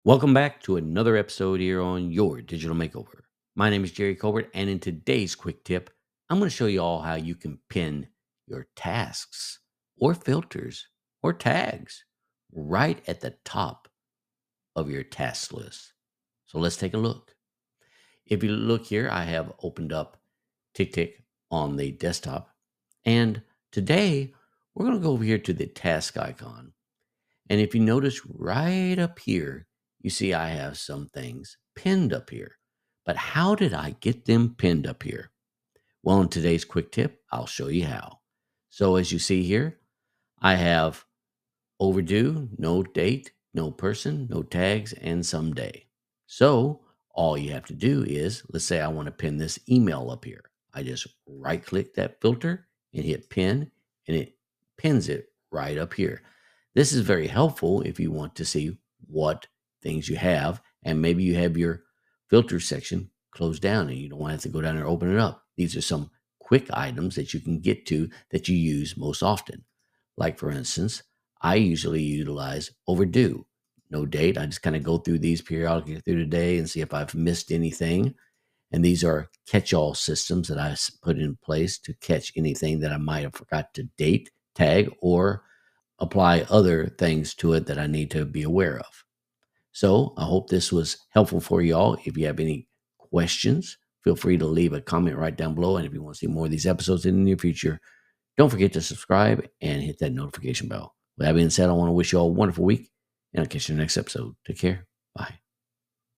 Welcome back to another episode here on Your Digital Makeover. My name is Jerry Colbert, and in today's quick tip, I'm going to show you all how you can pin your tasks or filters or tags right at the top of your task list. So let's take a look. If you look here, I have opened up TickTick on the desktop, and today we're going to go over here to the task icon. And if you notice right up here, you see I have some things pinned up here. But how did I get them pinned up here? Well, in today's quick tip, I'll show you how. So as you see here, I have overdue, no date, no person, no tags, and someday. So all you have to do is, let's say I want to pin this email up here. I just right click that filter and hit pin, and it pins it right up here. This is very helpful if you want to see what things you have, and maybe you have your filter section closed down and you don't want to have to go down there and open it up. These are some quick items that you can get to that you use most often. Like, for instance, I usually utilize overdue, no date. I just kind of go through these periodically through the day and see if I've missed anything. And these are catch-all systems that I put in place to catch anything that I might have forgot to date, tag, or apply other things to it that I need to be aware of. So I hope this was helpful for you all. If you have any questions, feel free to leave a comment right down below. And if you want to see more of these episodes in the near future, don't forget to subscribe and hit that notification bell. With that being said, I want to wish you all a wonderful week, and I'll catch you in the next episode. Take care. Bye.